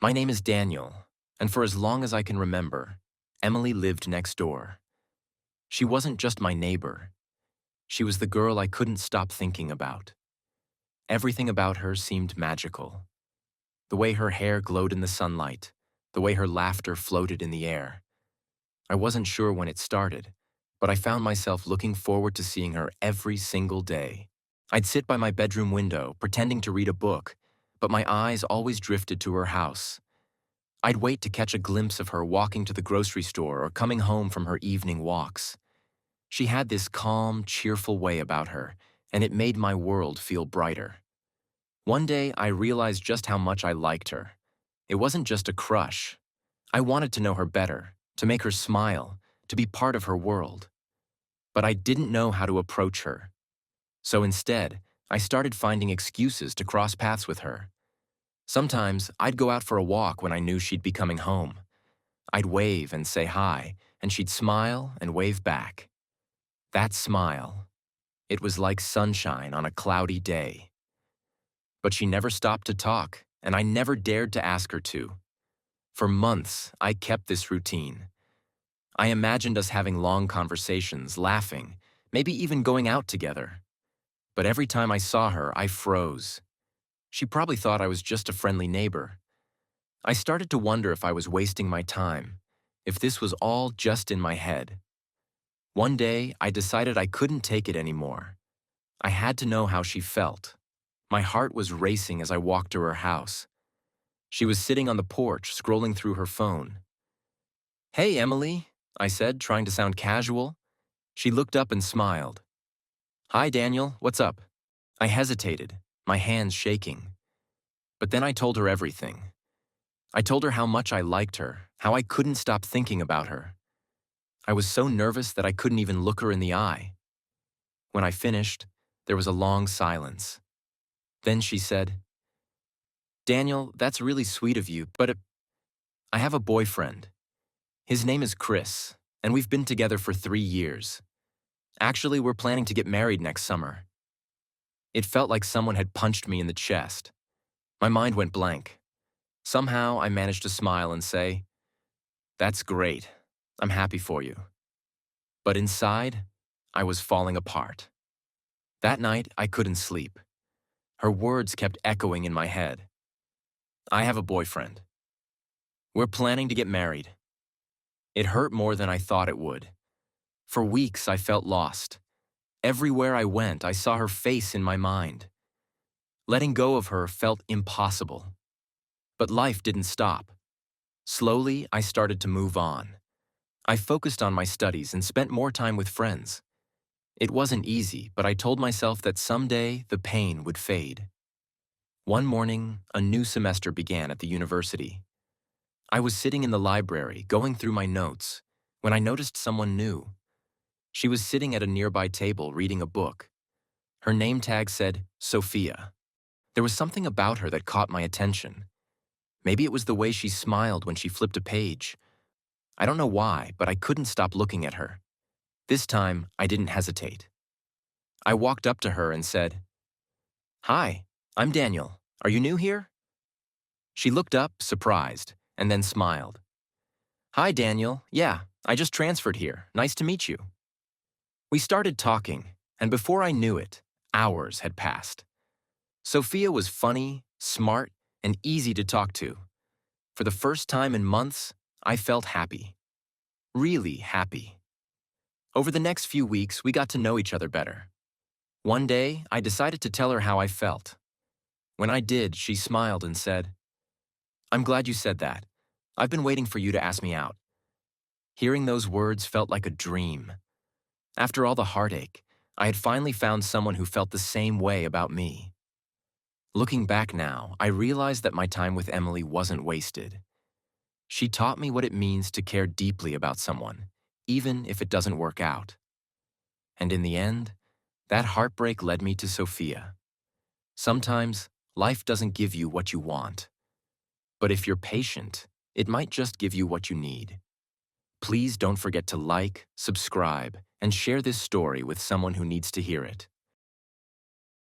My name is Daniel, and for as long as I can remember, Emily lived next door. She wasn't just my neighbor. She was the girl I couldn't stop thinking about. Everything about her seemed magical. The way her hair glowed in the sunlight, the way her laughter floated in the air. I wasn't sure when it started, but I found myself looking forward to seeing her every single day. I'd sit by my bedroom window, pretending to read a book, but my eyes always drifted to her house. I'd wait to catch a glimpse of her walking to the grocery store or coming home from her evening walks. She had this calm, cheerful way about her, and it made my world feel brighter. One day, I realized just how much I liked her. It wasn't just a crush. I wanted to know her better, to make her smile, to be part of her world. But I didn't know how to approach her. So instead, I started finding excuses to cross paths with her. Sometimes, I'd go out for a walk when I knew she'd be coming home. I'd wave and say hi, and she'd smile and wave back. That smile, it was like sunshine on a cloudy day. But she never stopped to talk, and I never dared to ask her to. For months, I kept this routine. I imagined us having long conversations, laughing, maybe even going out together. But every time I saw her, I froze. She probably thought I was just a friendly neighbor. I started to wonder if I was wasting my time, if this was all just in my head. One day, I decided I couldn't take it anymore. I had to know how she felt. My heart was racing as I walked to her house. She was sitting on the porch, scrolling through her phone. "Hey, Emily," I said, trying to sound casual. She looked up and smiled. "Hi, Daniel, what's up?" I hesitated, my hands shaking. But then I told her everything. I told her how much I liked her, how I couldn't stop thinking about her. I was so nervous that I couldn't even look her in the eye. When I finished, there was a long silence. Then she said, "Daniel, that's really sweet of you, but I have a boyfriend. His name is Chris, and we've been together for 3 years. Actually, we're planning to get married next summer." It felt like someone had punched me in the chest. My mind went blank. Somehow, I managed to smile and say, "That's great. I'm happy for you." But inside, I was falling apart. That night, I couldn't sleep. Her words kept echoing in my head. "I have a boyfriend. We're planning to get married." It hurt more than I thought it would. For weeks, I felt lost. Everywhere I went, I saw her face in my mind. Letting go of her felt impossible. But life didn't stop. Slowly, I started to move on. I focused on my studies and spent more time with friends. It wasn't easy, but I told myself that someday the pain would fade. One morning, a new semester began at the university. I was sitting in the library, going through my notes, when I noticed someone new. She was sitting at a nearby table reading a book. Her name tag said, Sophia. There was something about her that caught my attention. Maybe it was the way she smiled when she flipped a page. I don't know why, but I couldn't stop looking at her. This time, I didn't hesitate. I walked up to her and said, "Hi, I'm Daniel. Are you new here?" She looked up, surprised, and then smiled. "Hi, Daniel. Yeah, I just transferred here. Nice to meet you." We started talking, and before I knew it, hours had passed. Sophia was funny, smart, and easy to talk to. For the first time in months, I felt happy. Really happy. Over the next few weeks, we got to know each other better. One day, I decided to tell her how I felt. When I did, she smiled and said, "I'm glad you said that. I've been waiting for you to ask me out." Hearing those words felt like a dream. After all the heartache, I had finally found someone who felt the same way about me. Looking back now, I realized that my time with Emily wasn't wasted. She taught me what it means to care deeply about someone, even if it doesn't work out. And in the end, that heartbreak led me to Sophia. Sometimes, life doesn't give you what you want. But if you're patient, it might just give you what you need. Please don't forget to like, subscribe, and share this story with someone who needs to hear it.